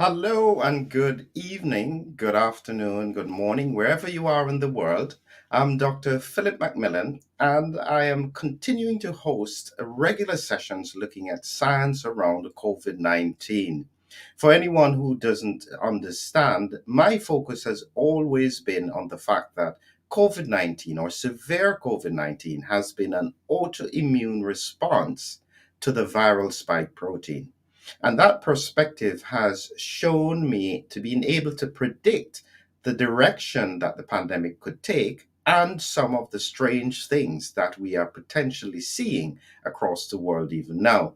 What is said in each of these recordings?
Hello and good evening, good afternoon, good morning, wherever you are in the world. I'm Dr. Philip McMillan, and I am continuing to host regular sessions looking at science around COVID 19. For anyone who doesn't understand, my focus has always been on the fact that COVID 19 or severe COVID 19 has been an autoimmune response to the viral spike protein. And that perspective has shown me to being able to predict the direction that the pandemic could take and some of the strange things that we are potentially seeing across the world even now.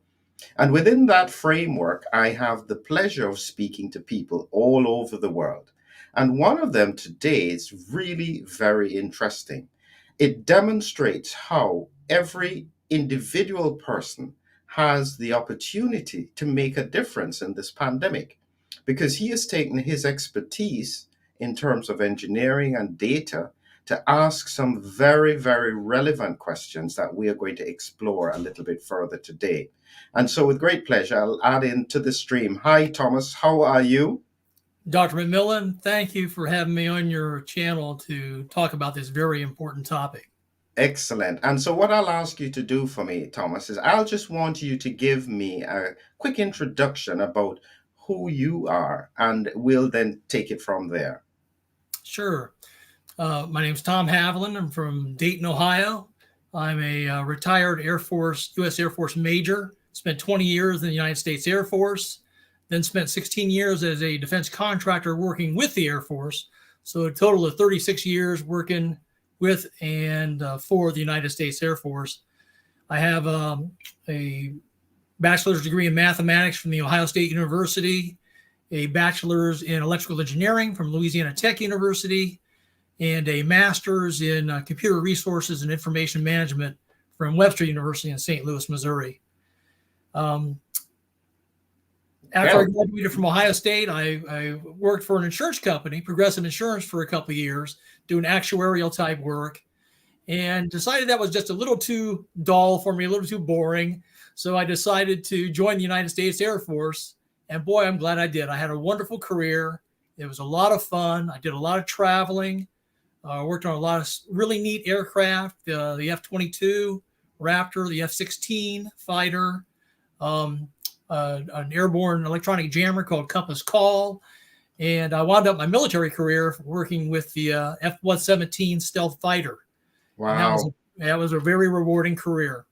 And within that framework, I have the pleasure of speaking to people all over the world. And one of them today is really very interesting. It demonstrates how every individual person has the opportunity to make a difference in this pandemic because he has taken his expertise in terms of engineering and data to ask some very, very relevant questions that we are going to explore a little bit further today. And so, with great pleasure, I'll add into the stream. Hi, Thomas. How are you? Dr. McMillan, thank you for having me on your channel to talk about this very important topic. Excellent. And so, what I'll ask you to do for me, Thomas, is I'll just want you to give me a quick introduction about who you are, and we'll then take it from there. Sure. My name's Tom Haviland. I'm from Dayton, Ohio. I'm a retired U.S. Air Force major. Spent 20 years in the United States Air Force, then spent 16 years as a defense contractor working with the Air Force. So a total of 36 years working with and for the United States Air Force. I have a bachelor's degree in mathematics from the Ohio State University, a bachelor's in electrical engineering from Louisiana Tech University, and a master's in computer resources and information management from Webster University in St. Louis, Missouri. After I graduated from Ohio State, I worked for an insurance company, Progressive Insurance, for a couple of years, doing actuarial type work, and decided that was just a little too dull for me, a little too boring. So I decided to join the United States Air Force, and boy, I'm glad I did. I had a wonderful career. It was a lot of fun. I did a lot of traveling. Worked on a lot of really neat aircraft, the F-22 Raptor, the F-16 fighter, an airborne electronic jammer called Compass Call. And I wound up my military career working with the F-117 stealth fighter. Wow. And that was a very rewarding career.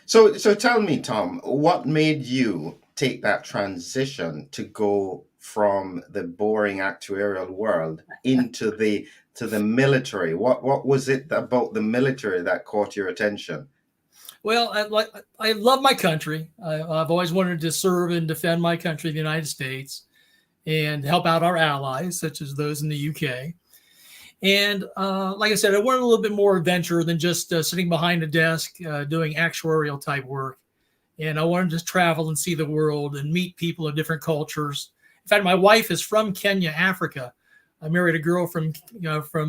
So tell me, Tom, what made you take that transition to go from the boring actuarial world into the military? What was it about the military that caught your attention? Well, I love my country. I've always wanted to serve and defend my country, the United States, and help out our allies, such as those in the UK. And like I said, I wanted a little bit more adventure than just sitting behind a desk doing actuarial type work. And I wanted to travel and see the world and meet people of different cultures. In fact, my wife is from Kenya, Africa. I married a girl from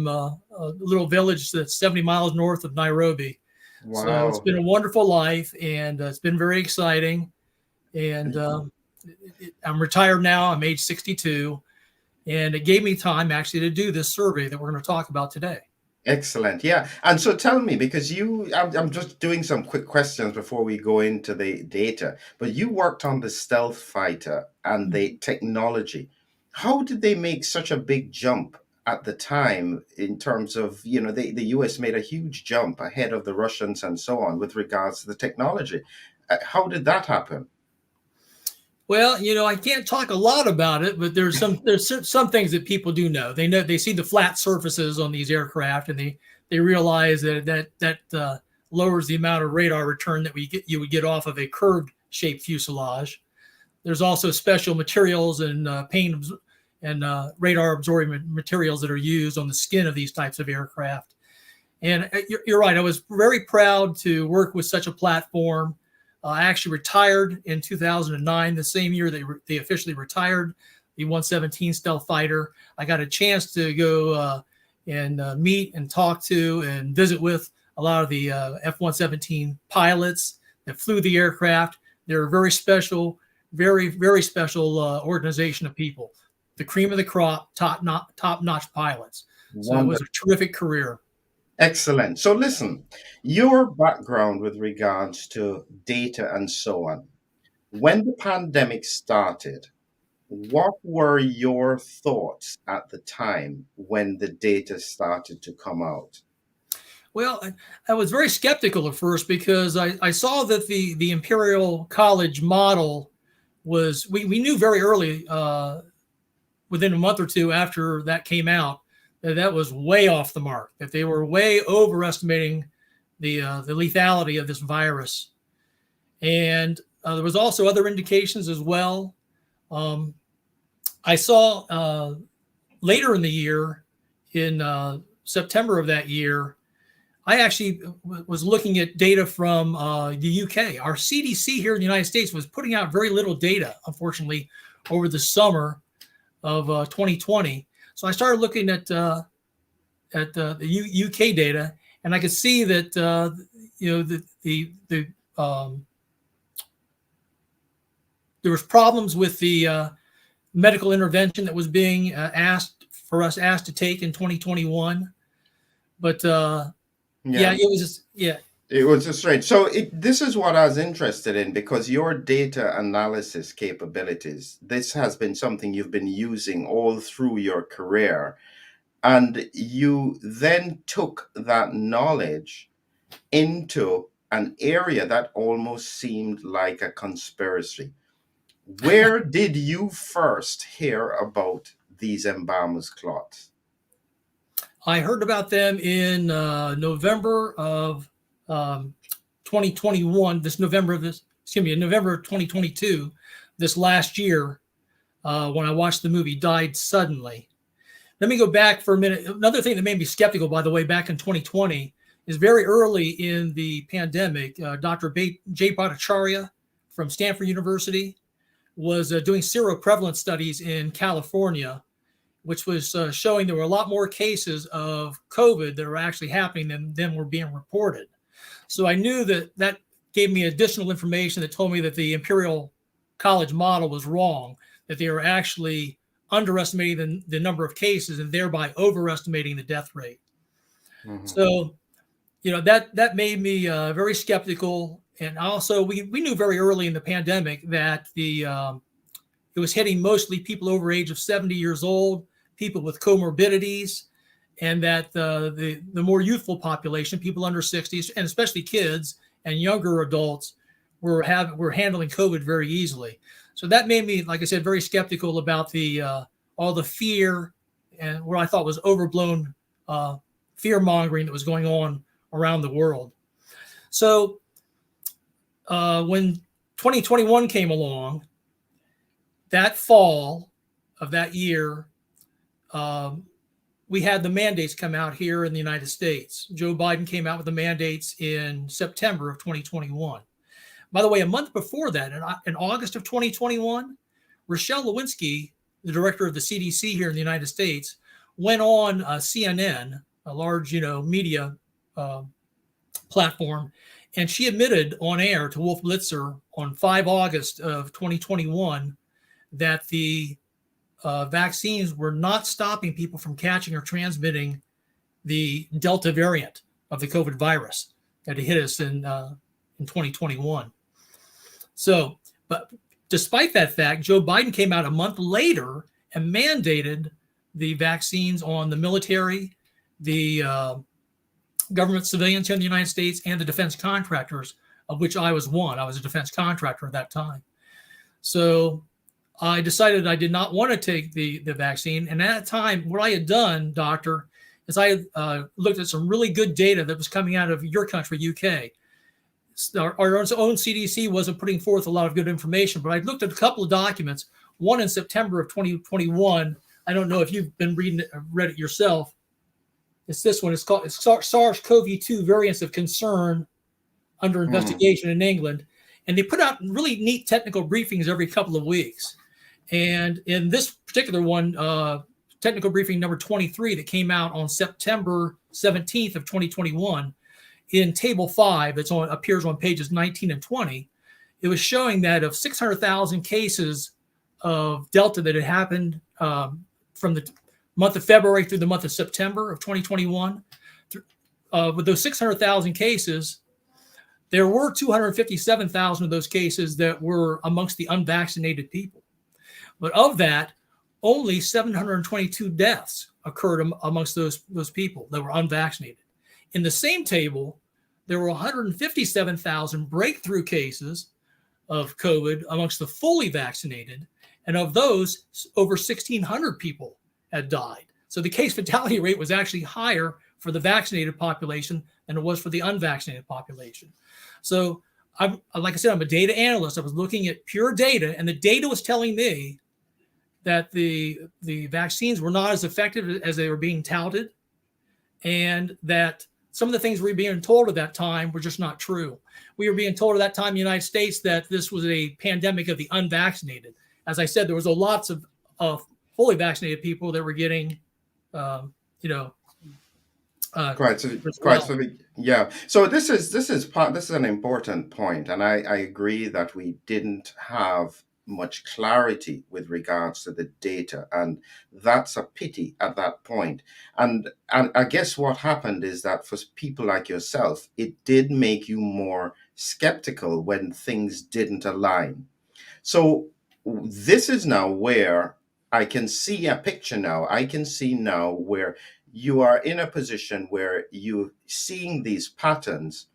a little village that's 70 miles north of Nairobi. Wow. So it's been a wonderful life, and it's been very exciting. And I'm retired now. I'm age 62. And it gave me time actually to do this survey that we're going to talk about today. Excellent. Yeah. And so tell me, because I'm just doing some quick questions before we go into the data, but you worked on the stealth fighter and the technology. How did they make such a big jump at the time in terms of, the US made a huge jump ahead of the Russians and so on with regards to the technology? How did that happen? Well, I can't talk a lot about it, but there's some things that people do know. They see the flat surfaces on these aircraft, and they realize that lowers the amount of radar return that you would get off of a curved shaped fuselage. There's also special materials and paint and radar absorbing materials that are used on the skin of these types of aircraft. And you're right. I was very proud to work with such a platform. I actually retired in 2009, the same year they officially retired the 117 stealth fighter. I got a chance to go and meet and talk to and visit with a lot of the F-117 pilots that flew the aircraft. They're a very special, very, very special organization of people. the cream of the crop, top-notch pilots. So it was a Wonderful. terrific career. Excellent. So listen, your background with regards to data and so on. When the pandemic started, what were your thoughts at the time when the data started to come out? Well, I was very skeptical at first because I saw that the Imperial College model was, we knew very early, within a month or two after that came out, that was way off the mark, that they were way overestimating the lethality of this virus. And there was also other indications as well. I saw later in the year, in September of that year, I actually was looking at data from the UK. Our CDC here in the United States was putting out very little data, unfortunately, over the summer of 2020. So I started looking at the UK data, and I could see that there was problems with the medical intervention that was being asked to take in 2021. But yeah, Yeah, it was just, yeah. it was just strange. So this is what I was interested in because your data analysis capabilities, this has been something you've been using all through your career. And you then took that knowledge into an area that almost seemed like a conspiracy. Where did you first hear about these embalmers clots? I heard about them in November of 2021. November of 2022, this last year, when I watched the movie Died Suddenly. Let me go back for a minute. Another thing that made me skeptical, by the way, back in 2020, is very early in the pandemic, Dr. Jay Bhattacharya from Stanford University was doing seroprevalence studies in California, which was showing there were a lot more cases of COVID that were actually happening than were being reported. So I knew that gave me additional information that told me that the Imperial College model was wrong, that they were actually underestimating the number of cases and thereby overestimating the death rate. Mhm. So, that made me very skeptical. And also, we knew very early in the pandemic that it was hitting mostly people over age of 70 years old, people with comorbidities, and that the more youthful population, people under 60s, and especially kids and younger adults, were handling COVID very easily. So that made me, like I said, very skeptical about all the fear and what I thought was overblown fear mongering that was going on around the world. So when 2021 came along, that fall of that year, we had the mandates come out here in the United States. Joe Biden came out with the mandates in September of 2021. By the way, a month before that, in August of 2021, Rochelle Lewinsky, the director of the CDC here in the United States, went on CNN, a large, media platform, and she admitted on air to Wolf Blitzer on 5 August of 2021 that the vaccines were not stopping people from catching or transmitting the Delta variant of the COVID virus that hit us in 2021. So, but despite that fact, Joe Biden came out a month later and mandated the vaccines on the military, the government civilians here in the United States, and the defense contractors, of which I was one. I was a defense contractor at that time. So I decided I did not want to take the vaccine. And at that time, what I had done, doctor, is I looked at some really good data that was coming out of your country, UK. Our own CDC wasn't putting forth a lot of good information, but I looked at a couple of documents, one in September of 2021. I don't know if you've read it yourself. It's this one. It's SARS-CoV-2 variants of concern under investigation in England. And they put out really neat technical briefings every couple of weeks. And in this particular one, technical briefing number 23 that came out on September 17th of 2021, in table 5, appears on pages 19 and 20, it was showing that of 600,000 cases of Delta that had happened from the month of February through the month of September of 2021. With those 600,000 cases, there were 257,000 of those cases that were amongst the unvaccinated people. But of that, only 722 deaths occurred amongst those people that were unvaccinated. In the same table, there were 157,000 breakthrough cases of COVID amongst the fully vaccinated. And of those, over 1,600 people had died. So the case fatality rate was actually higher for the vaccinated population than it was for the unvaccinated population. So like I said, I'm a data analyst. I was looking at pure data, and the data was telling me that the vaccines were not as effective as they were being touted, and that some of the things we were being told at that time were just not true. We were being told at that time in the United States that this was a pandemic of the unvaccinated. As I said, there was lots of fully vaccinated people that were getting, yeah. So this is an important point, and I agree that we didn't have much clarity with regards to the data, and that's a pity at that point. And I guess what happened is that for people like yourself, it did make you more skeptical when things didn't align. So this is now where I can see a picture now. I can see now where you are in a position where you're seeing these patterns,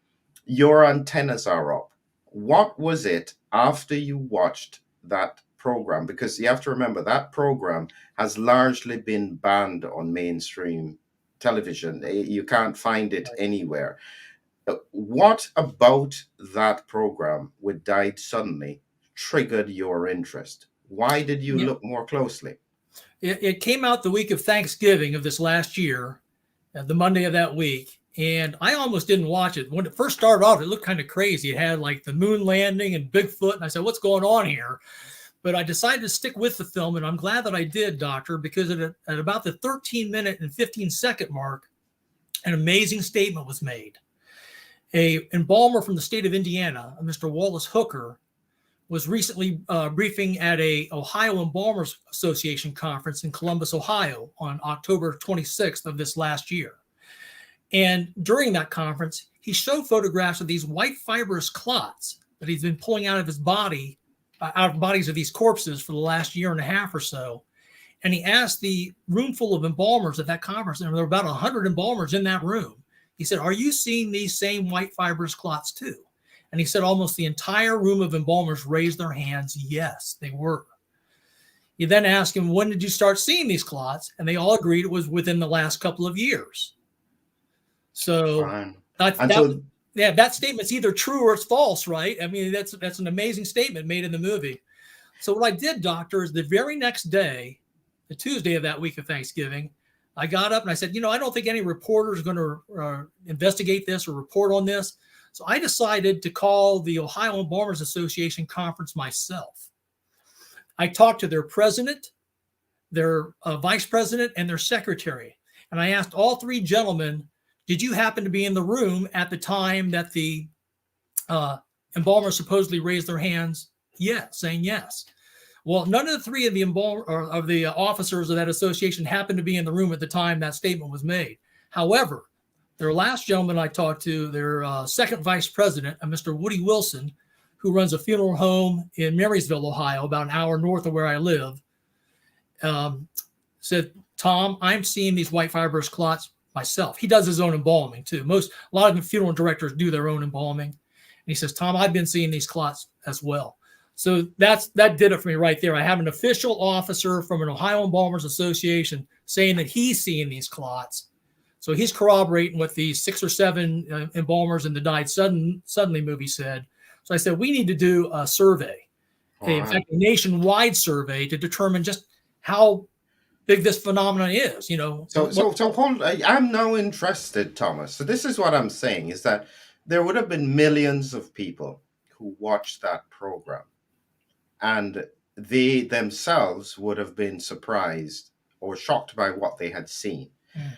your antennas are up. What was it after you watched that program? Because you have to remember that program has largely been banned on mainstream television. You can't find it anywhere. What about that program with Died Suddenly triggered your interest? Why did you look more closely? It came out the week of Thanksgiving of this last year, the Monday of that week. And I almost didn't watch it. When it first started off, it looked kind of crazy. It had like the moon landing and Bigfoot. And I said, what's going on here? But I decided to stick with the film. And I'm glad that I did, Doctor, because at about the 13-minute and 15-second mark, an amazing statement was made. A embalmer from the state of Indiana, Mr. Wallace Hooker, was recently briefing at a Ohio Embalmers Association conference in Columbus, Ohio on October 26th of this last year. And during that conference, he showed photographs of these white fibrous clots that he's been pulling out of his body, out of bodies of these corpses for the last year and a half or so. And he asked the room full of embalmers at that conference, and there were about 100 embalmers in that room. He said, are you seeing these same white fibrous clots too? And he said almost the entire room of embalmers raised their hands. Yes, they were. He then asked him, when did you start seeing these clots? And they all agreed it was within the last couple of years. So that statement's either true or it's false, right? I mean, that's an amazing statement made in the movie. So what I did, Doctor, is the very next day, the Tuesday of that week of Thanksgiving, I got up and I said, I don't think any reporter is going to investigate this or report on this. So I decided to call the Ohio Embalmers Association conference myself. I talked to their president, their vice president, and their secretary. And I asked all three gentlemen, did you happen to be in the room at the time that the embalmers supposedly raised their hands? Yes, saying yes. Well, none of the three of the officers of that association happened to be in the room at the time that statement was made. However, their last gentleman I talked to, their second vice president, Mr. Woody Wilson, who runs a funeral home in Marysville, Ohio, about an hour north of where I live, said, Tom, I'm seeing these white fibrous clots myself. He does his own embalming too. A lot of the funeral directors do their own embalming. And he says, Tom, I've been seeing these clots as well. So that did it for me right there. I have an official officer from an Ohio Embalmers Association saying that he's seeing these clots. So he's corroborating what the 6 or 7 embalmers in the Died Suddenly movie said. So I said, we need to do a survey, in fact, a nationwide survey to determine just how big this phenomenon is, So hold, I'm now interested, Thomas. So this is what I'm saying, is that there would have been millions of people who watched that program, and they themselves would have been surprised or shocked by what they had seen. Mm.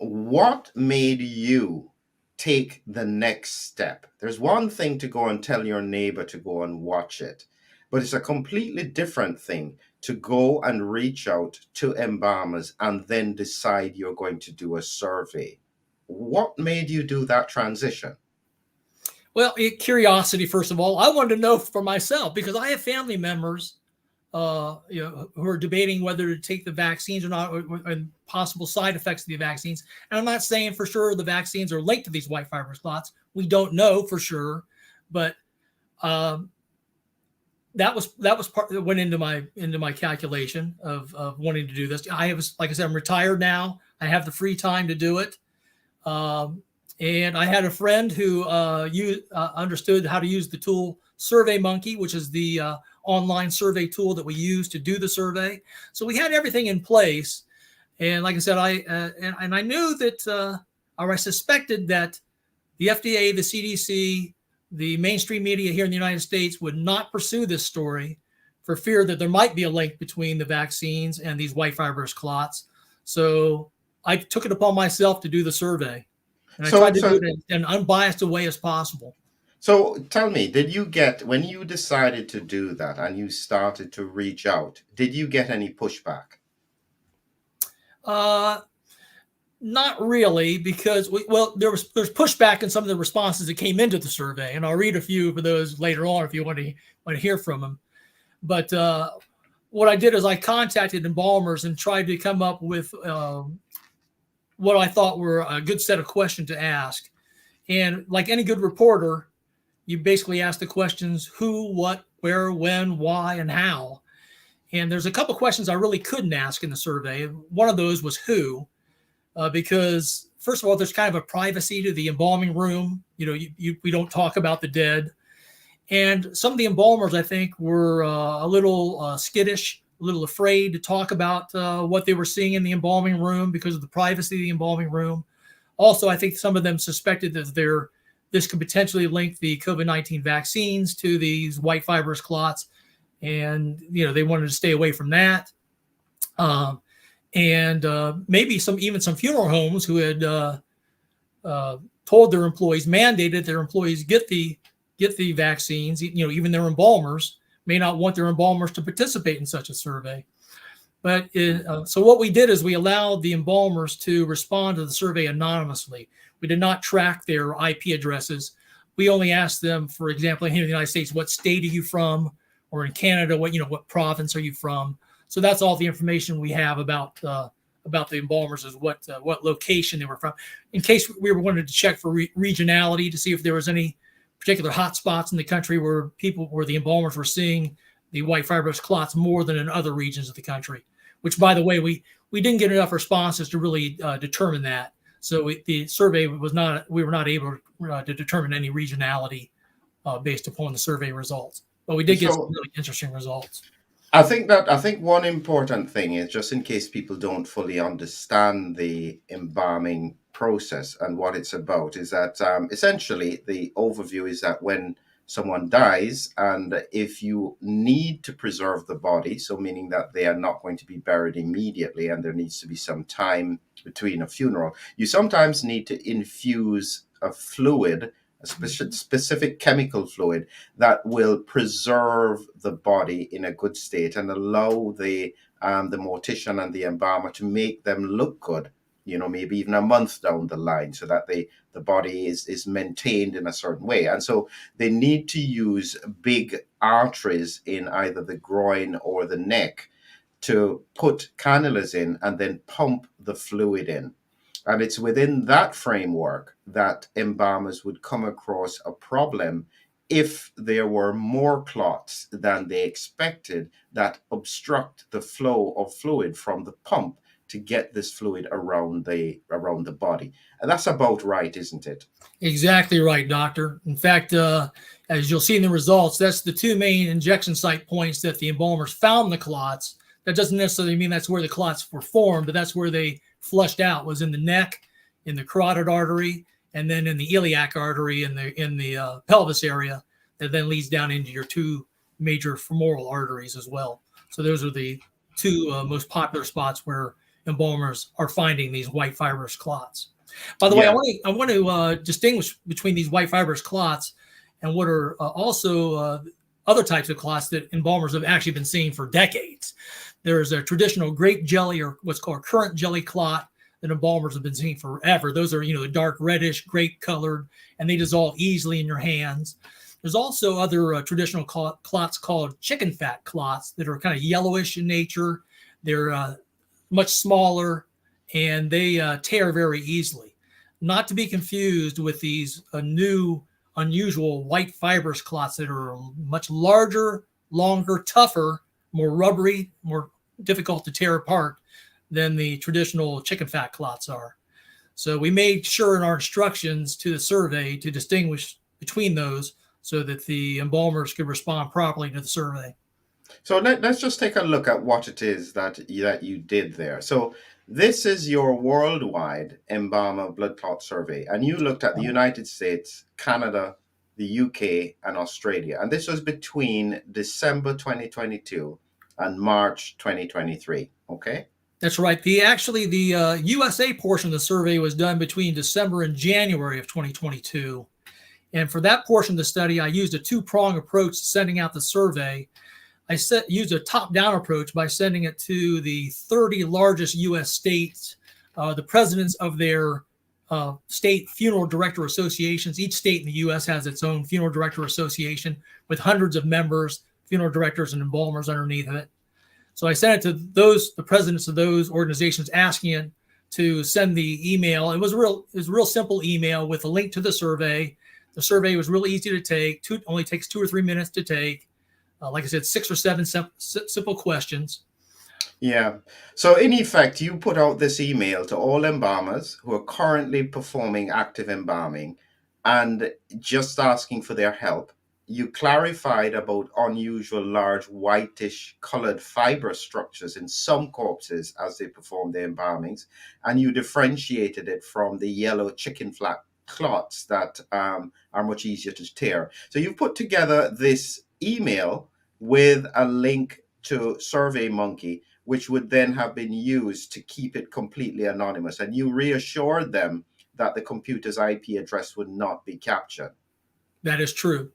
What made you take the next step? There's one thing to go and tell your neighbor to go and watch it, but it's a completely different thing to go and reach out to embalmers and then decide you're going to do a survey? What made you do that transition? Well, curiosity, first of all. I wanted to know for myself because I have family members who are debating whether to take the vaccines or not, and possible side effects of the vaccines. And I'm not saying for sure the vaccines are linked to these white fibrous clots. We don't know for sure, but that was part that went into my calculation of wanting to do this. Like I said, I'm retired now. I have the free time to do it. And I had a friend who understood how to use the tool SurveyMonkey, which is the online survey tool that we use to do the survey. So we had everything in place. And like I said, I knew that, or I suspected that the FDA, the CDC, the mainstream media here in the United States would not pursue this story for fear that there might be a link between the vaccines and these white fibrous clots. So I took it upon myself to do the survey. And I tried to do it in an unbiased way as possible. So tell me, when you decided to do that and you started to reach out, did you get any pushback? Not really, because there's pushback in some of the responses that came into the survey, and I'll read a few of those later on if you want to hear from them. But what I did is I contacted embalmers and tried to come up with what I thought were a good set of questions to ask. And like any good reporter, you basically ask the questions who, what, where, when, why, and how. And there's a couple questions I really couldn't ask in the survey. One of those was who, because first of all, there's kind of a privacy to the embalming room. We don't talk about the dead. And some of the embalmers, I think, were a little skittish, a little afraid to talk about what they were seeing in the embalming room because of the privacy of the embalming room. Also, I think some of them suspected that this could potentially link the COVID-19 vaccines to these white fibrous clots. And, they wanted to stay away from that. And maybe even some funeral homes who had told their employees, mandated their employees get the vaccines, even their embalmers may not want their embalmers to participate in such a survey. But so what we did is we allowed the embalmers to respond to the survey anonymously. We did not track their IP addresses. We only asked them, for example, here in the United States, what state are you from? Or in Canada, what province are you from? So that's all the information we have about the embalmers, is what location they were from. In case we wanted to check for regionality to see if there was any particular hot spots in the country where the embalmers were seeing the white fibrous clots more than in other regions of the country, which, by the way, we didn't get enough responses to really determine that. So the survey we were not able to determine any regionality based upon the survey results, but we did get some really interesting results. I think one important thing is, just in case people don't fully understand the embalming process and what it's about, is that essentially the overview is that when someone dies, and if you need to preserve the body, so meaning that they are not going to be buried immediately and there needs to be some time between a funeral, you sometimes need to infuse a fluid, a specific chemical fluid that will preserve the body in a good state and allow the mortician and the embalmer to make them look good, maybe even a month down the line, so that the body is maintained in a certain way. And so they need to use big arteries in either the groin or the neck to put cannulas in and then pump the fluid in. And it's within that framework that embalmers would come across a problem if there were more clots than they expected that obstruct the flow of fluid from the pump to get this fluid around the body. And that's about right, isn't it? Exactly right, doctor. In fact, as you'll see in the results, that's the two main injection site points that the embalmers found the clots. That doesn't necessarily mean that's where the clots were formed, but that's where they flushed out, was in the neck, in the carotid artery, and then in the iliac artery in the pelvis area that then leads down into your two major femoral arteries as well. So those are the two most popular spots where embalmers are finding these white fibrous clots. By the way, I want to distinguish between these white fibrous clots and what are also other types of clots that embalmers have actually been seeing for decades. There's a traditional grape jelly, or what's called currant jelly clot, that embalmers have been seeing forever. Those are, dark reddish, grape colored, and they dissolve easily in your hands. There's also other traditional clots called chicken fat clots that are kind of yellowish in nature. They're much smaller, and they tear very easily. Not to be confused with these new, unusual white fibrous clots that are much larger, longer, tougher, more rubbery, more difficult to tear apart than the traditional chicken fat clots are. So we made sure in our instructions to the survey to distinguish between those so that the embalmers could respond properly to the survey. So let's just take a look at what it is that you did there. So this is your worldwide embalmer blood clot survey, and you looked at the United States, Canada, the UK, and Australia. And this was between December 2022 and March 2023. Okay. That's right. The USA portion of the survey was done between December and January of 2022. And for that portion of the study, I used a two-prong approach to sending out the survey. I used a top-down approach by sending it to the 30 largest U.S. states, the presidents of their state funeral director associations. Each state in the U.S. has its own funeral director association with hundreds of members, funeral directors, and embalmers underneath of it. So I sent it to the presidents of those organizations, asking it to send the email. It was a real simple email with a link to the survey. The survey was really easy to take. Only takes 2 or 3 minutes to take. Like I said, 6 or 7 simple questions. Yeah. So in effect, you put out this email to all embalmers who are currently performing active embalming and just asking for their help. You clarified about unusual large whitish colored fibrous structures in some corpses as they perform the embalmings, and you differentiated it from the yellow chicken fat clots that are much easier to tear. So you've put together this email with a link to SurveyMonkey, which would then have been used to keep it completely anonymous. And you reassured them that the computer's IP address would not be captured. That is true.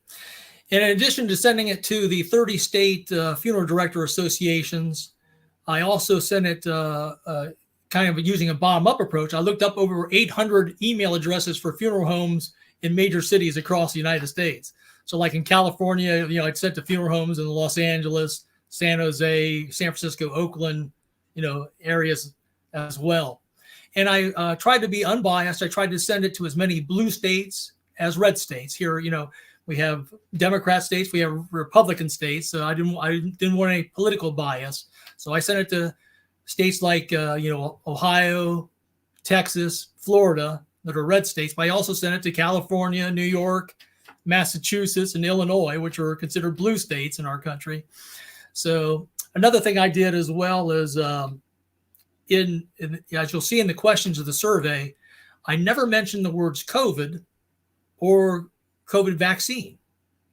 And in addition to sending it to the 30 state funeral director associations, I also sent it kind of using a bottom-up approach. I looked up over 800 email addresses for funeral homes in major cities across the United States. So like in California, I'd sent to funeral homes in Los Angeles, San Jose, San Francisco, Oakland, areas as well. And I tried to be unbiased. I tried to send it to as many blue states as red states. Here, we have Democrat states, we have Republican states. So I didn't want any political bias. So I sent it to states like Ohio, Texas, Florida, that are red states. But I also sent it to California, New York, Massachusetts, and Illinois, which are considered blue states in our country. So another thing I did as well is, as you'll see in the questions of the survey, I never mentioned the words COVID or COVID vaccine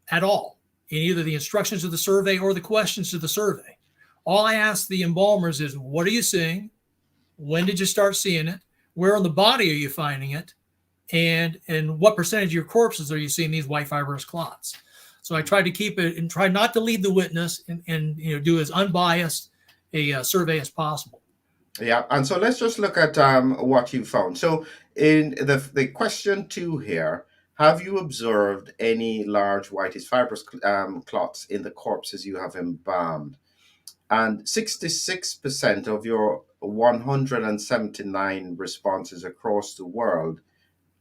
at all in either the instructions of the survey or the questions of the survey. All I asked the embalmers is, what are you seeing? When did you start seeing it? Where on the body are you finding it? And what percentage of your corpses are you seeing these white fibrous clots? So I tried to keep it and try not to lead the witness and do as unbiased a survey as possible. Yeah, and so let's just look at what you found. So in the question 2 here, have you observed any large whitish fibrous clots in the corpses you have embalmed? And 66% of your 179 responses across the world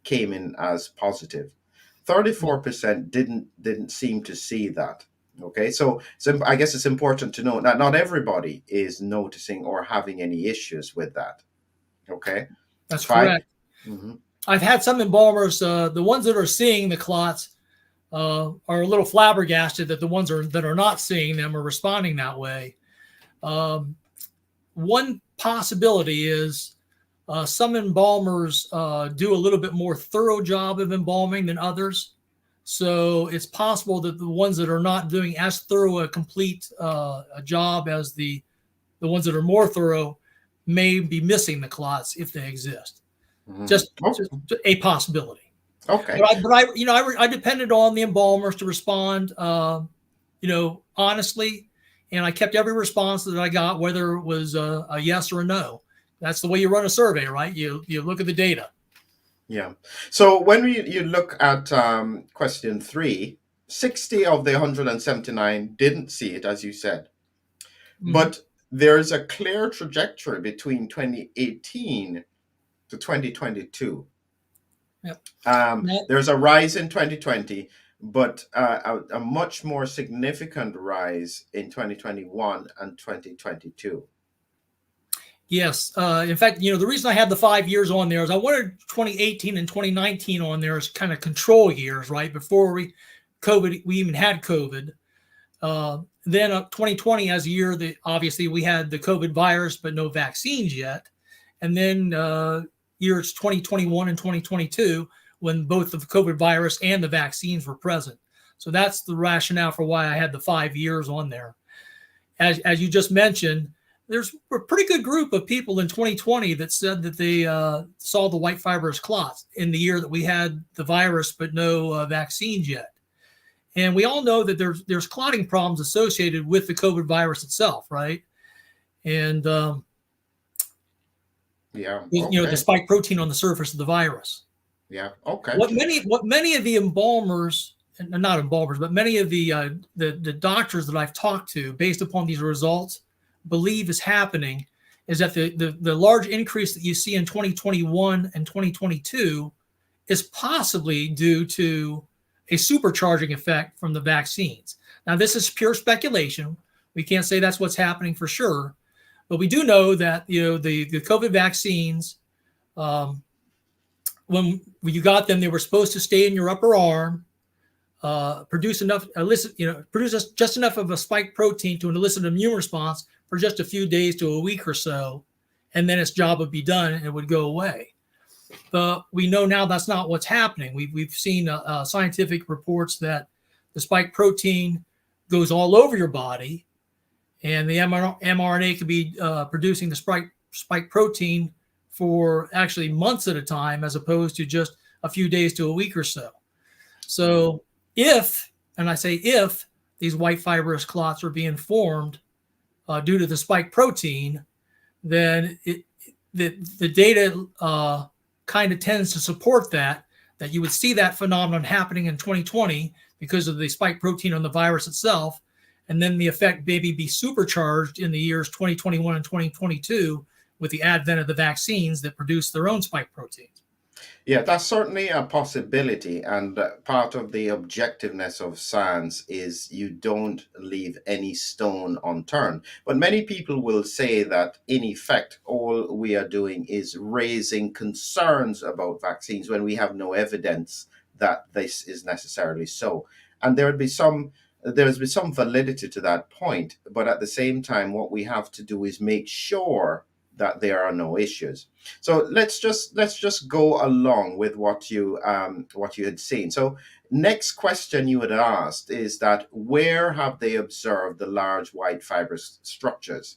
came in as positive. 34% didn't seem to see that. Okay, so I guess it's important to know that not everybody is noticing or having any issues with that. Okay, that's correct. Mm-hmm. I've had some embalmers, the ones that are seeing the clots are a little flabbergasted that the ones that are not seeing them are responding that way. One possibility is some embalmers do a little bit more thorough job of embalming than others. So it's possible that the ones that are not doing as thorough a complete a job as the ones that are more thorough may be missing the clots if they exist. Mm-hmm. Just a possibility. Okay. But I depended on the embalmers to respond honestly, and I kept every response that I got, whether it was a yes or a no. That's the way you run a survey, right? You look at the data. Yeah. So when you look at question three, 60 of the 179 didn't see it, as you said. Mm-hmm. But there's a clear trajectory between 2018 to 2022. Yep. Now, There's a rise in 2020, but a much more significant rise in 2021 and 2022. yes. In fact, the reason I had the 5 years on there is I wanted 2018 and 2019 on there as kind of control years, right? Before we even had COVID. Then 2020 as a year that obviously we had the COVID virus, but no vaccines yet. And then years 2021 and 2022 when both the COVID virus and the vaccines were present. So that's the rationale for why I had the 5 years on there. As you just mentioned, there's a pretty good group of people in 2020 that said that they saw the white fibrous clots in the year that we had the virus, but no vaccines yet. And we all know that there's clotting problems associated with the COVID virus itself, right? And Yeah. the Okay. spike protein on the surface of the virus. Yeah. Okay. What many of the embalmers, not embalmers, but many of the doctors that I've talked to, based upon these results, believe is happening, is that the large increase that you see in 2021 and 2022 is possibly due to a supercharging effect from the vaccines. Now, this is pure speculation. We can't say that's what's happening for sure, but we do know that the COVID vaccines, when you got them, they were supposed to stay in your upper arm, produce just enough of a spike protein to elicit an immune response for just a few days to a week or so, and then its job would be done and it would go away. But we know now that's not what's happening. We've seen scientific reports that the spike protein goes all over your body, and the mRNA could be producing the spike protein for actually months at a time, as opposed to just a few days to a week or so. So if, and I say if, these white fibrous clots are being formed due to the spike protein, then the data kind of tends to support that you would see that phenomenon happening in 2020 because of the spike protein on the virus itself, and then the effect maybe be supercharged in the years 2021 and 2022 with the advent of the vaccines that produce their own spike proteins. Yeah, that's certainly a possibility. And part of the objectiveness of science is you don't leave any stone unturned. But many people will say that, in effect, all we are doing is raising concerns about vaccines when we have no evidence that this is necessarily so. And there's been some validity to that point. But at the same time, what we have to do is make sure that there are no issues. So let's just go along with what you had seen. So next question you had asked is that where have they observed the large white fibrous structures?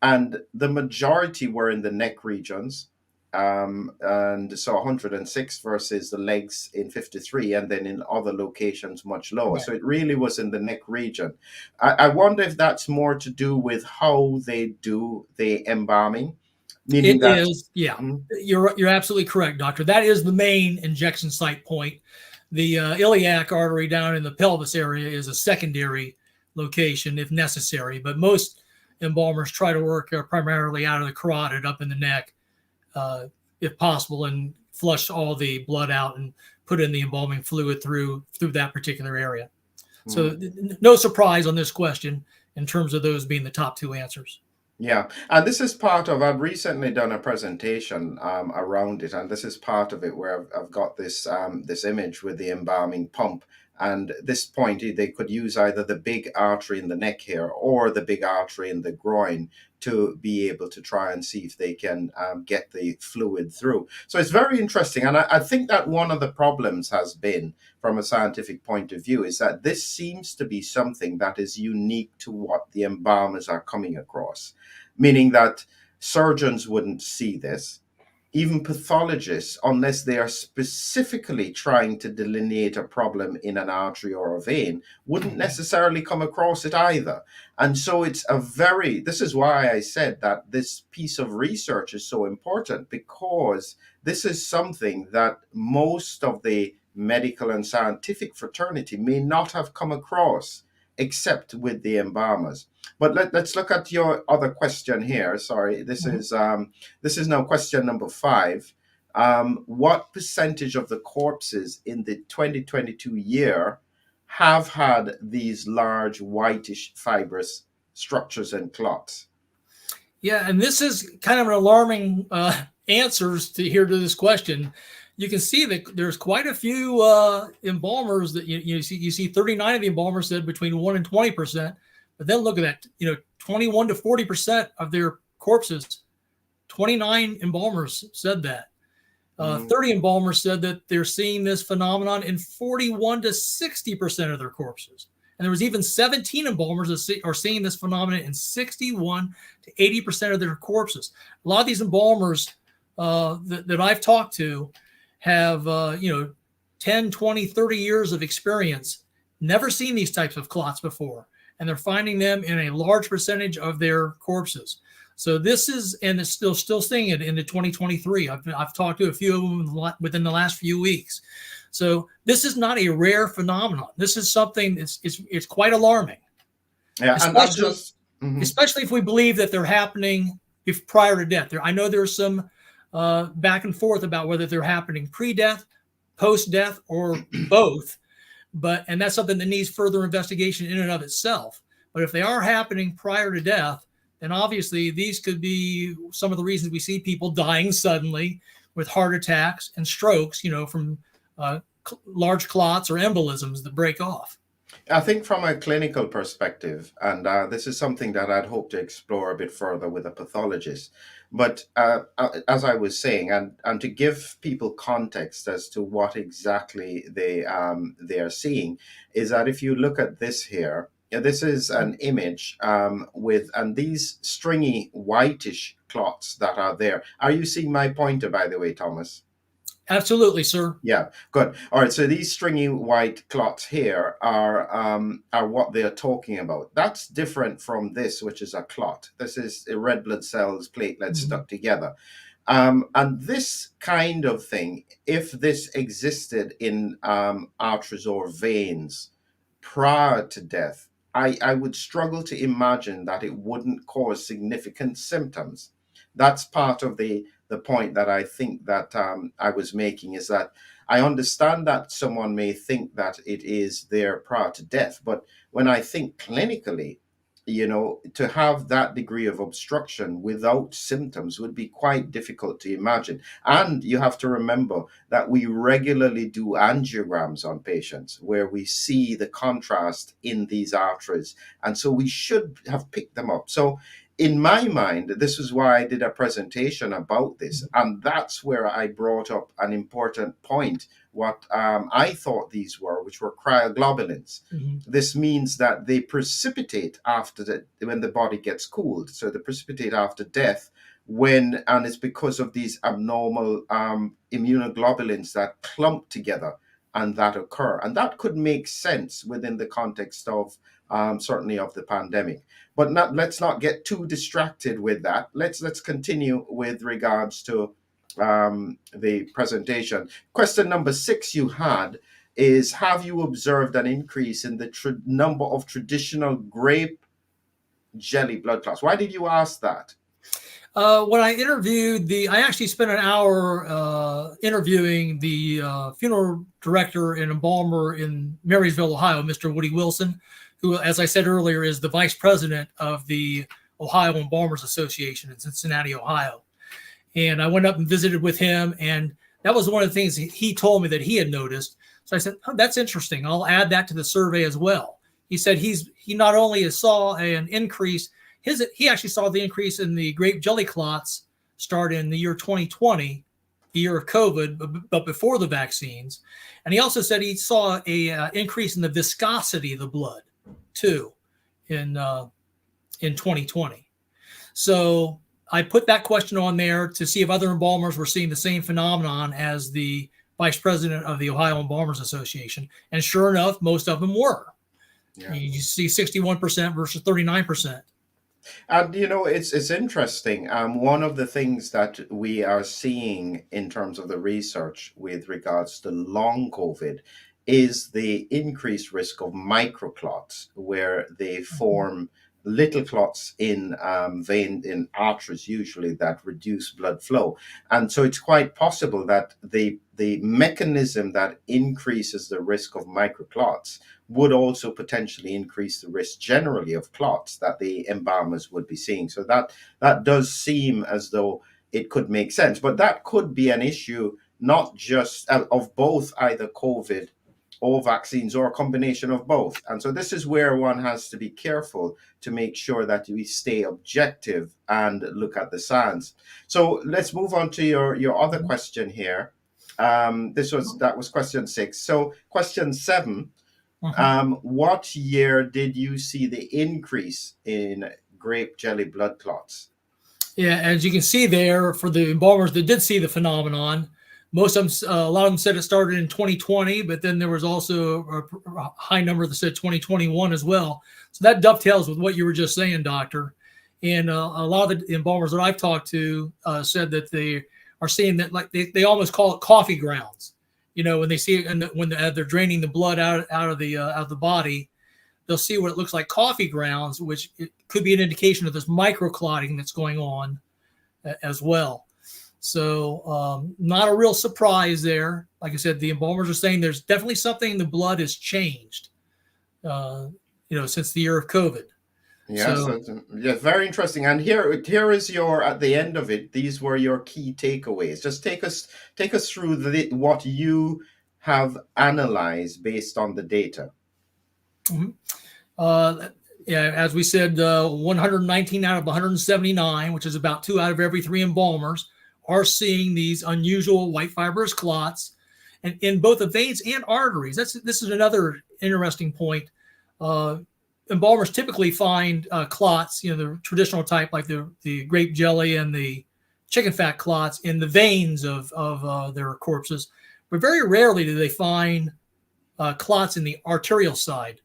And the majority were in the neck regions. And so 106 versus the legs in 53, and then in other locations much lower. Right. So it really was in the neck region. I wonder if that's more to do with how they do the embalming, meaning It that. is, yeah. Mhm. You're absolutely correct, doctor. That is the main injection site point. The iliac artery down in the pelvis area is a secondary location if necessary, but most embalmers try to work primarily out of the carotid up in the neck, if possible, and flush all the blood out and put in the embalming fluid through that particular area. So no surprise on this question in terms of those being the top two answers. Yeah, and this is part of. I've recently done a presentation around it, and this is part of it where I've got this image with the embalming pump. And this point, they could use either the big artery in the neck here or the big artery in the groin to be able to try and see if they can get the fluid through. So it's very interesting. And I think that one of the problems has been, from a scientific point of view, is that this seems to be something that is unique to what the embalmers are coming across, meaning that surgeons wouldn't see this. even pathologists, unless they are specifically trying to delineate a problem in an artery or a vein, wouldn't necessarily come across it either. And so this is why I said that this piece of research is so important, because this is something that most of the medical and scientific fraternity may not have come across, except with the embalmers. But let's look at your other question here. Sorry, this is now question number 5. What percentage of the corpses in the 2022 year have had these large whitish fibrous structures and clots? Yeah, and this is kind of an alarming answers to this question. You can see that there's quite a few embalmers that you see 39 of the embalmers said between 1 and 20%, but then look at that, 21 to 40% of their corpses, 29 embalmers said that. 30 embalmers said that they're seeing this phenomenon in 41 to 60% of their corpses. And there was even 17 embalmers that are seeing this phenomenon in 61 to 80% of their corpses. A lot of these embalmers that I've talked to have 10, 20, 30 years of experience, never seen these types of clots before, and they're finding them in a large percentage of their corpses. So this is, and it's still seeing it into 2023. I've talked to a few of them within the last few weeks. So this is not a rare phenomenon. This is something it's quite alarming. Yeah, especially if we believe that they're happening prior to death. I know there's some back and forth about whether they're happening pre-death, post-death, or both. And that's something that needs further investigation in and of itself. But if they are happening prior to death, then obviously these could be some of the reasons we see people dying suddenly with heart attacks and strokes, from large clots or embolisms that break off. I think from a clinical perspective, and this is something that I'd hope to explore a bit further with a pathologist, but as I was saying, and to give people context as to what exactly they are seeing, is that if you look at this here, this is an image and these stringy whitish clots that are there. Are you seeing my pointer, by the way, Thomas? Absolutely, sir. Yeah, good. All right, so these stringy white clots here are what they're talking about. That's different from this, which is a clot. This is red blood cells, platelets stuck together. And this kind of thing, if this existed in arteries or veins prior to death, I would struggle to imagine that it wouldn't cause significant symptoms. That's part of the point that I think that I was making, is that I understand that someone may think that it is there prior to death, but when I think clinically, to have that degree of obstruction without symptoms would be quite difficult to imagine. And you have to remember that we regularly do angiograms on patients where we see the contrast in these arteries. And so we should have picked them up. So in my mind, this is why I did a presentation about this. And that's where I brought up an important point, what I thought these were, which were cryoglobulins. This means that they precipitate when the body gets cooled. So they precipitate after death and it's because of these abnormal immunoglobulins that clump together and that occur. And that could make sense within the context of certainly of the pandemic. But let's not get too distracted with that. Let's continue with regards to the presentation. Question number 6 you had is, have you observed an increase in the number of traditional grape jelly blood clots? Why did you ask that? When I interviewed I actually spent an hour interviewing the funeral director and embalmer in Marysville, Ohio, Mr. Woody Wilson, who, as I said earlier, is the vice president of the Ohio Embalmers Association in Cincinnati, Ohio. And I went up and visited with him, and that was one of the things he told me that he had noticed. So I said, oh, that's interesting. I'll add that to the survey as well. He said he not only saw an increase, he actually saw the increase in the grape jelly clots start in the year 2020, the year of COVID, but before the vaccines. And he also said he saw a increase in the viscosity of the blood too in 2020. So I put that question on there to see if other embalmers were seeing the same phenomenon as the vice president of the Ohio Embalmers Association. And sure enough, most of them were. Yeah. You see 61% versus 39%. And it's interesting. One of the things that we are seeing in terms of the research with regards to long COVID is the increased risk of microclots, where they form little clots in in arteries, usually, that reduce blood flow. And so it's quite possible that the mechanism that increases the risk of microclots would also potentially increase the risk generally of clots that the embalmers would be seeing. So that does seem as though it could make sense, but that could be an issue not just of both either COVID or vaccines, or a combination of both. And so this is where one has to be careful to make sure that we stay objective and look at the science. So let's move on to your other question here. That was question 6. So question 7. What year did you see the increase in grape jelly blood clots? Yeah, as you can see there, for the embalmers that did see the phenomenon, most of them, a lot of them said it started in 2020, but then there was also a high number that said 2021 as well. So that dovetails with what you were just saying, Doctor. And a lot of the embalmers that I've talked to said that they are seeing that, like, they almost call it coffee grounds. When they see it, and when they're draining the blood out of the body, they'll see what it looks like coffee grounds, which it could be an indication of this microclotting that's going on as well. So not a real surprise there. Like I said, the embalmers are saying there's definitely something in the blood has changed, since the year of COVID. Yes, yeah, very interesting. And here is your, at the end of it, these were your key takeaways. Just take us through what you have analyzed based on the data. As we said, 119 out of 179, which is about 2 out of every 3 embalmers, are seeing these unusual white fibrous clots, and in both the veins and arteries. This is another interesting point. Embalmers typically find clots, the traditional type, like the grape jelly and the chicken fat clots, in the veins of their corpses, but very rarely do they find clots in the arterial side.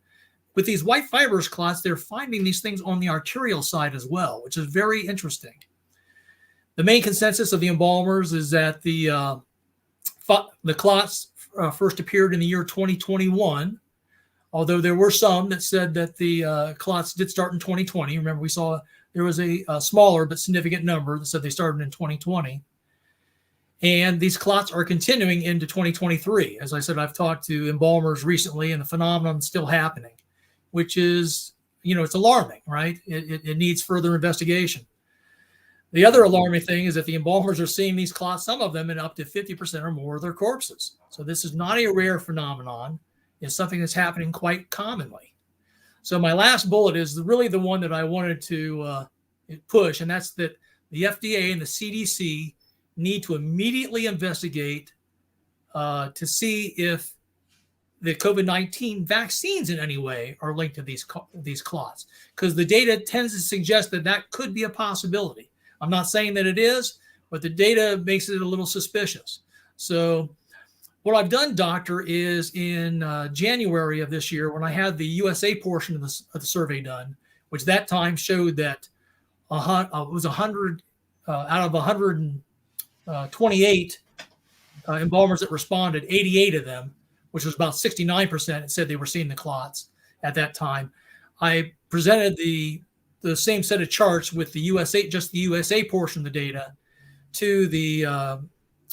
With these white fibrous clots, they're finding these things on the arterial side as well, which is very interesting. The main consensus of the embalmers is that the clots first appeared in the year 2021, although there were some that said that the clots did start in 2020. Remember, we saw there was a smaller but significant number that said they started in 2020. And these clots are continuing into 2023. As I said, I've talked to embalmers recently, and the phenomenon is still happening, which is, it's alarming, right? It needs further investigation. The other alarming thing is that the embalmers are seeing these clots, some of them in up to 50% or more of their corpses. So this is not a rare phenomenon. It's something that's happening quite commonly. So my last bullet is really the one that I wanted to push, and that's that the FDA and the CDC need to immediately investigate to see if the COVID-19 vaccines in any way are linked to these clots, because the data tends to suggest that could be a possibility. I'm not saying that it is, but the data makes it a little suspicious. So what I've done, Doctor, is in January of this year, when I had the USA portion of the survey done, which that time showed that it was 100 out of 128 embalmers that responded, 88 of them, which was about 69%, said they were seeing the clots at that time. I presented the same set of charts with the USA portion of the data to the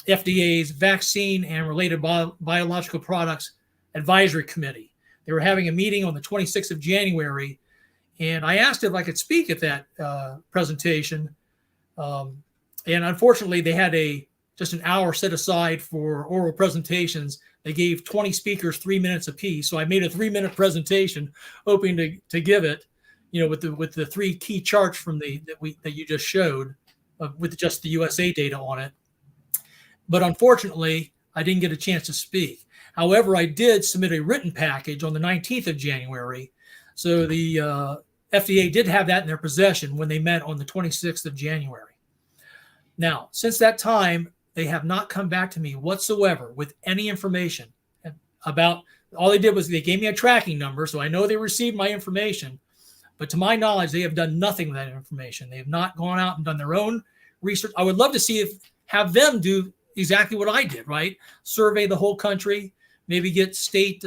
FDA's Vaccine and Related Biological Products Advisory Committee. They were having a meeting on the 26th of January, and I asked if I could speak at that presentation. And unfortunately, they had just an hour set aside for oral presentations. They gave 20 speakers 3 minutes apiece. So I made a 3-minute presentation, hoping to give it, with the 3 key charts from that you just showed, with just the USA data on it. But unfortunately, I didn't get a chance to speak. However, I did submit a written package on the 19th of January. So the FDA did have that in their possession when they met on the 26th of January. Now, since that time, they have not come back to me whatsoever with any information about. All they did was they gave me a tracking number, so I know they received my information. But to my knowledge, they have done nothing with that information. They have not gone out and done their own research. I would love to see have them do exactly what I did, right? Survey the whole country, maybe get state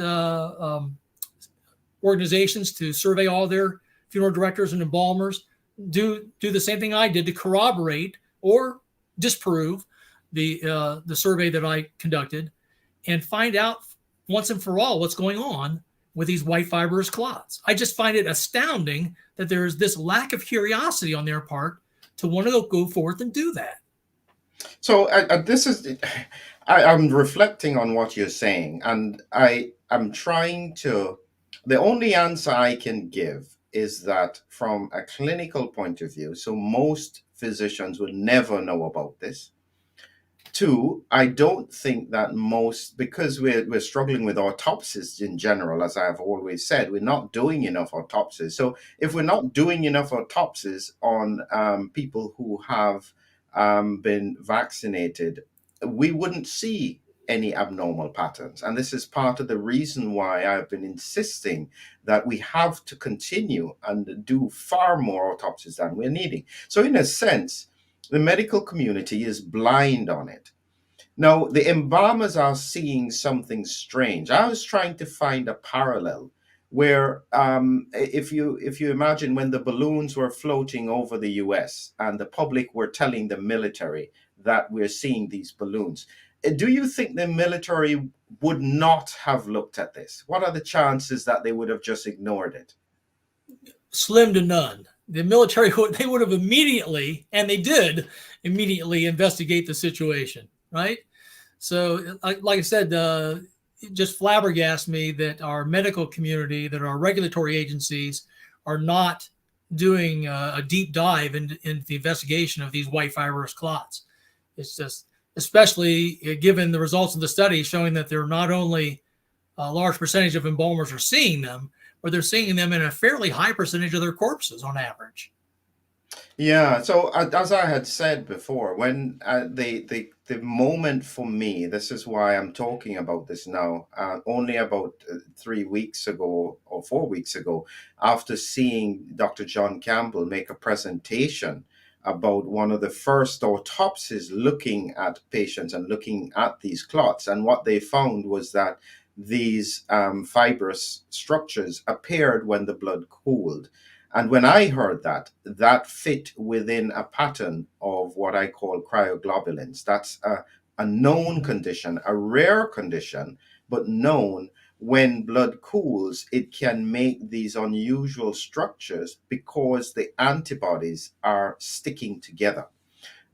organizations to survey all their funeral directors and embalmers. Do the same thing I did to corroborate or disprove the survey that I conducted, and find out once and for all what's going on with these white fibrous clots. I just find it astounding that there is this lack of curiosity on their part to want to go forth and do that. So I'm reflecting on what you're saying, and I'm trying to. The only answer I can give is that from a clinical point of view, so most physicians would never know about this. Two, I don't think that most, because we're struggling with autopsies in general, as I've always said, we're not doing enough autopsies. So if we're not doing enough autopsies on people who have been vaccinated, we wouldn't see any abnormal patterns. And this is part of the reason why I've been insisting that we have to continue and do far more autopsies than we're needing. So in a sense, the medical community is blind on it. Now, the embalmers are seeing something strange. I was trying to find a parallel where, if you imagine when the balloons were floating over the U.S. and the public were telling the military that we're seeing these balloons, do you think the military would not have looked at this? What are the chances that they would have just ignored it? Slim to none. The military they would have immediately, and they did immediately, investigate the situation, right? So, like I said, it just flabbergasts me that our medical community, that our regulatory agencies are not doing a deep dive into the investigation of these white fibrous clots. It's just, especially given the results of the study showing that they're not only a large percentage of embalmers are seeing them, but they're seeing them in a fairly high percentage of their corpses on average. Yeah, so as I had said before, when the moment for me, this is why I'm talking about this now, only about 3 weeks ago or 4 weeks ago, after seeing Dr. John Campbell make a presentation about one of the first autopsies looking at patients and looking at these clots. And what they found was that these fibrous structures appeared when the blood cooled. And when I heard that, that fit within a pattern of what I call cryoglobulins. That's a known condition, a rare condition, but known. When blood cools, it can make these unusual structures because the antibodies are sticking together.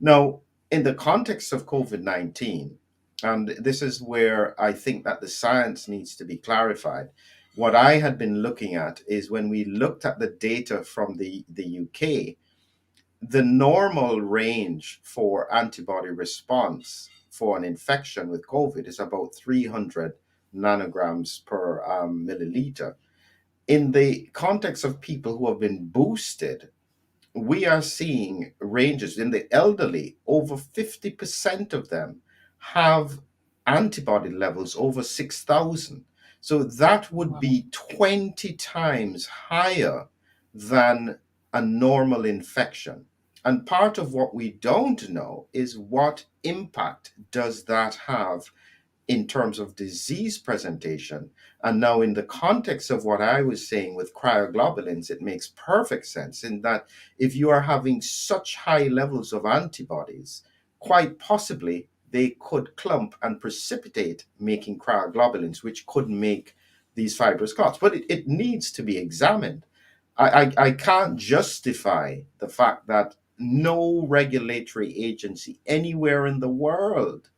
Now, in the context of COVID-19, and this is where I think that the science needs to be clarified. What I had been looking at is when we looked at the data from the UK, the normal range for antibody response for an infection with COVID is about 300 nanograms per milliliter. In the context of people who have been boosted, we are seeing ranges in the elderly. Over 50% of them have antibody levels over 6,000. So that would be 20 times higher than a normal infection. And part of what we don't know is what impact does that have in terms of disease presentation. And now, in the context of what I was saying with cryoglobulins, it makes perfect sense in that if you are having such high levels of antibodies, quite possibly they could clump and precipitate, making cryoglobulins, which could make these fibrous clots. But it needs to be examined. I can't justify the fact that no regulatory agency anywhere in the world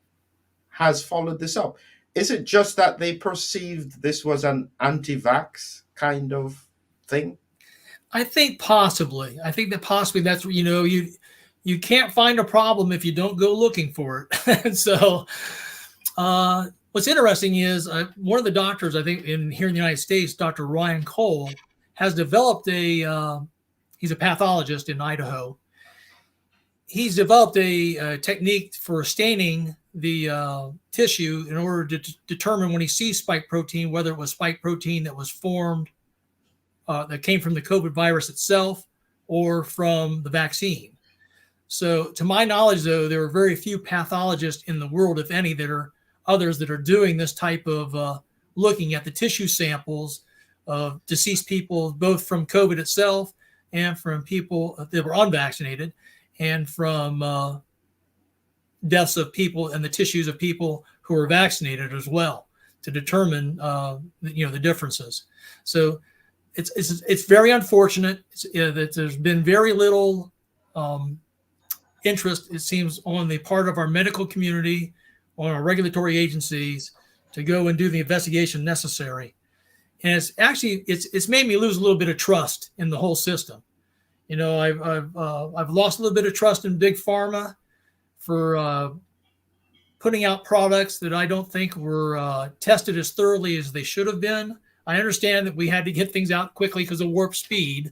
has followed this up. Is it just that they perceived this was an anti-vax kind of thing? I think possibly. I think that possibly that's, you can't find a problem if you don't go looking for it. And so what's interesting is one of the doctors, I think, here in the United States, Dr. Ryan Cole, has developed he's a pathologist in Idaho. he's developed a technique for staining the tissue in order to determine when he sees spike protein, whether it was spike protein that was formed, that came from the COVID virus itself or from the vaccine. So to my knowledge, though, there are very few pathologists in the world, if any, that are others that are doing this type of looking at the tissue samples of deceased people, both from COVID itself and from people that were unvaccinated, and from deaths of people and the tissues of people who were vaccinated as well, to determine the differences. So it's very unfortunate that there's been very little interest, it seems, on the part of our medical community, on our regulatory agencies, to go and do the investigation necessary. And it's made me lose a little bit of trust in the whole system. I've lost a little bit of trust in big pharma for putting out products that I don't think were tested as thoroughly as they should have been. I understand that we had to get things out quickly because of warp speed,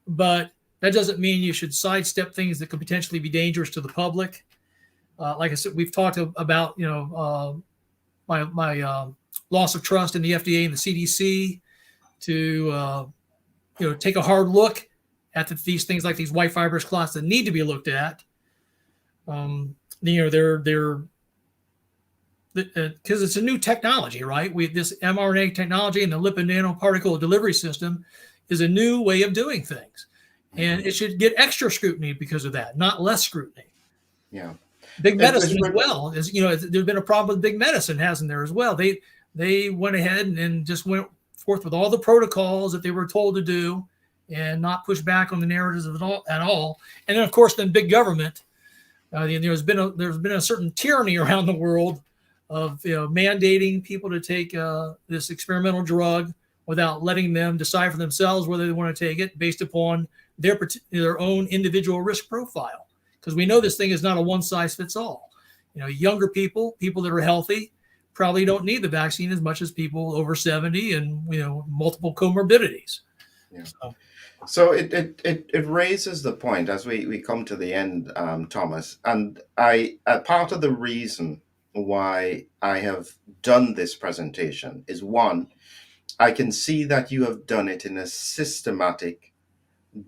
but that doesn't mean you should sidestep things that could potentially be dangerous to the public. Like I said, we've talked about my loss of trust in the FDA and the CDC to take a hard look at these things like these white fibrous clots that need to be looked at. They're because it's a new technology, right? This mRNA technology and the lipid nanoparticle delivery system is a new way of doing things. And it should get extra scrutiny because of that, not less scrutiny. Yeah. Big medicine as well. There's been a problem with big medicine, hasn't there, as well? They went ahead and just went forth with all the protocols that they were told to do and not push back on the narratives at all. And then, of course, then big government. There's been a certain tyranny around the world of mandating people to take this experimental drug without letting them decide for themselves whether they want to take it based upon their own individual risk profile. Because we know this thing is not a one size fits all. Younger people that are healthy, probably don't need the vaccine as much as people over 70 and multiple comorbidities. Yeah. So it raises the point as we come to the end, Thomas, and part of the reason why I have done this presentation is, one, I can see that you have done it in a systematic,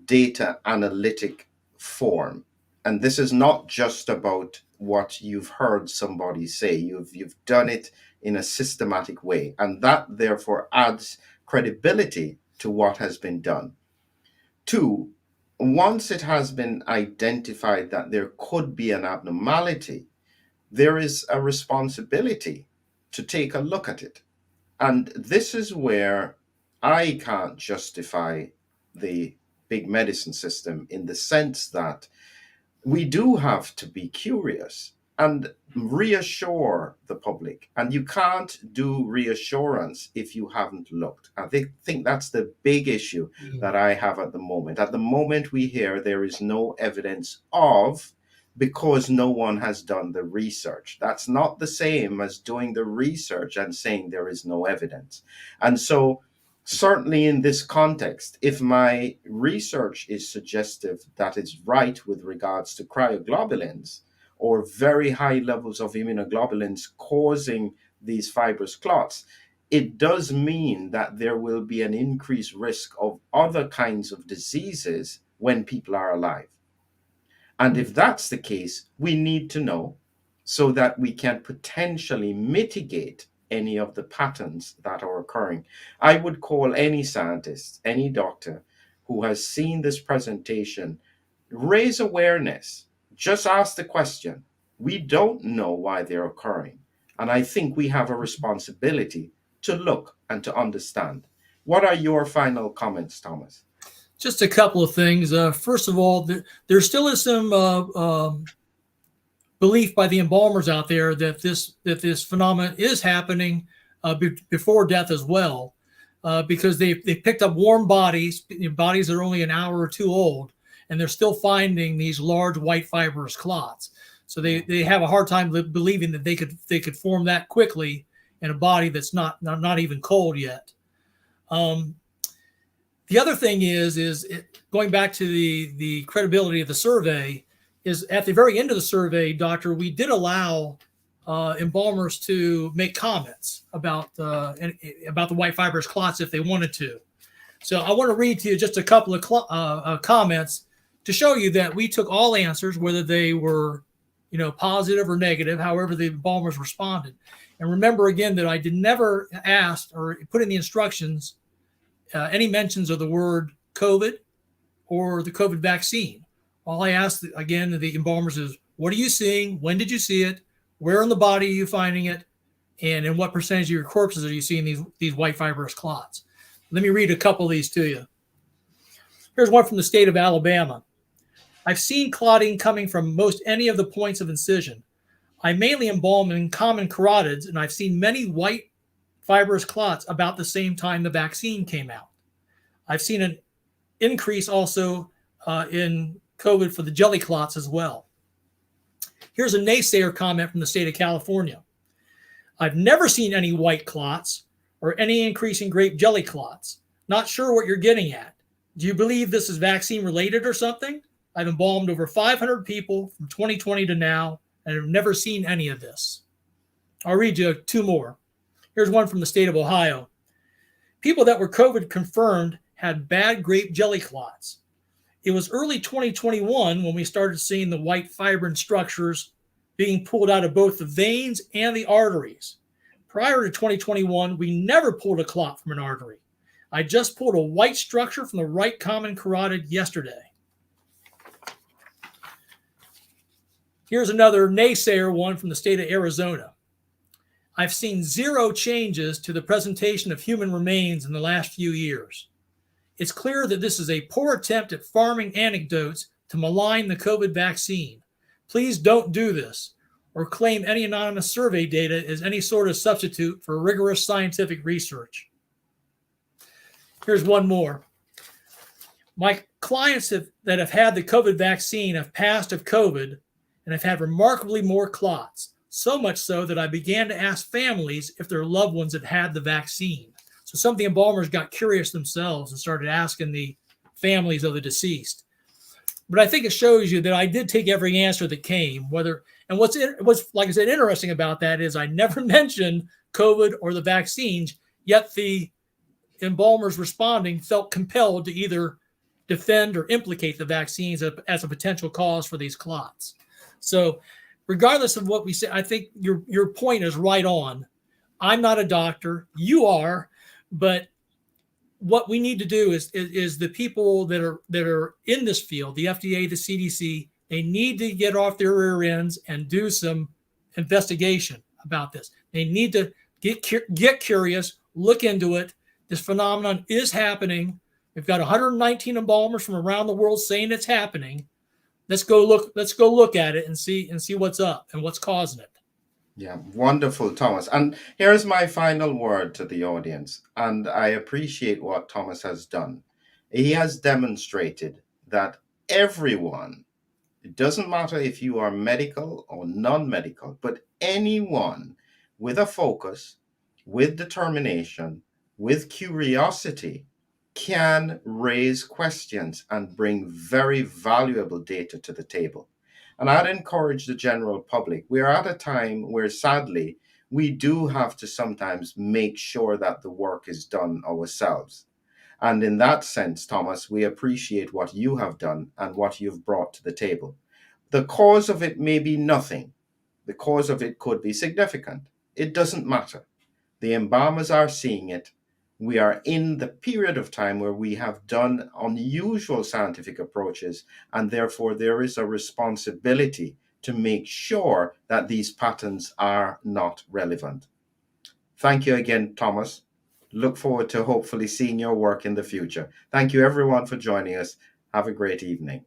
data analytic form. And this is not just about what you've heard somebody say. You've done it in a systematic way. And that therefore adds credibility to what has been done. Two, once it has been identified that there could be an abnormality, there is a responsibility to take a look at it. And this is where I can't justify the big medicine system, in the sense that we do have to be curious and reassure the public. And you can't do reassurance if you haven't looked. I think that's the big issue that I have at the moment. At the moment, we hear there is no evidence of, because no one has done the research. That's not the same as doing the research and saying there is no evidence. And so certainly in this context, if my research is suggestive that it's right with regards to cryoglobulins or very high levels of immunoglobulins causing these fibrous clots, it does mean that there will be an increased risk of other kinds of diseases when people are alive. And if that's the case, we need to know so that we can potentially mitigate any of the patterns that are occurring. I would call any scientist, any doctor who has seen this presentation, raise awareness. Just ask the question. We don't know why they're occurring. And I think we have a responsibility to look and to understand. What are your final comments, Thomas? Just a couple of things. First of all, there still is some belief by the embalmers out there that this phenomenon is happening before death as well, because they picked up warm bodies that are only an hour or two old, and they're still finding these large white fibrous clots. So they have a hard time believing that they could form that quickly in a body that's not even cold yet. The other thing is going back to the credibility of the survey. is at the very end of the survey, Doctor, we did allow embalmers to make comments about the white fibrous clots if they wanted to. So I want to read to you just a couple of comments to show you that we took all answers, whether they were, positive or negative, however the embalmers responded. And remember again that I never asked or put in the instructions any mentions of the word COVID or the COVID vaccine. All I asked, again, the embalmers is, what are you seeing? When did you see it? Where in the body are you finding it? And in what percentage of your corpses are you seeing these white fibrous clots? Let me read a couple of these to you. Here's one from the state of Alabama. I've seen clotting coming from most any of the points of incision. I mainly embalm in common carotids, and I've seen many white fibrous clots about the same time the vaccine came out. I've seen an increase also in COVID for the jelly clots as well. Here's a naysayer comment from the state of California. I've never seen any white clots or any increase in grape jelly clots. Not sure what you're getting at. Do you believe this is vaccine related or something? I've embalmed over 500 people from 2020 to now, and I've never seen any of this. I'll read you two more. Here's one from the state of Ohio. People that were COVID confirmed had bad grape jelly clots. It was early 2021 when we started seeing the white fibrin structures being pulled out of both the veins and the arteries. Prior to 2021, we never pulled a clot from an artery. I just pulled a white structure from the right common carotid yesterday. Here's another naysayer one from the state of Arizona. I've seen zero changes to the presentation of human remains in the last few years. It's clear that this is a poor attempt at farming anecdotes to malign the COVID vaccine. Please don't do this or claim any anonymous survey data as any sort of substitute for rigorous scientific research. Here's one more. My clients that have had the COVID vaccine have passed of COVID and have had remarkably more clots, so much so that I began to ask families if their loved ones had had the vaccine. So some of the embalmers got curious themselves and started asking the families of the deceased. But I think it shows you that I did take every answer that came. What's like I said, interesting about that is I never mentioned COVID or the vaccines, yet the embalmers responding felt compelled to either defend or implicate the vaccines as a potential cause for these clots. So regardless of what we say, I think your point is right on. I'm not a doctor, you are, but what we need to do is the people that are in this field, the FDA, the CDC, they need to get off their rear ends and do some investigation about this. They need to get curious, look into it. This phenomenon is happening. We've got 119 embalmers from around the world saying it's happening. Let's go look at it and see what's up and what's causing it. Yeah, wonderful, Thomas. And here's my final word to the audience. And I appreciate what Thomas has done. He has demonstrated that everyone, it doesn't matter if you are medical or non-medical, but anyone with a focus, with determination, with curiosity, can raise questions and bring very valuable data to the table. And I'd encourage the general public. We're at a time where, sadly, we do have to sometimes make sure that the work is done ourselves. And in that sense, Thomas, we appreciate what you have done and what you've brought to the table. The cause of it may be nothing. The cause of it could be significant. It doesn't matter. The embalmers are seeing it. We are in the period of time where we have done unusual scientific approaches, and therefore there is a responsibility to make sure that these patterns are not relevant. Thank you again, Thomas. Look forward to hopefully seeing your work in the future. Thank you, everyone, for joining us. Have a great evening.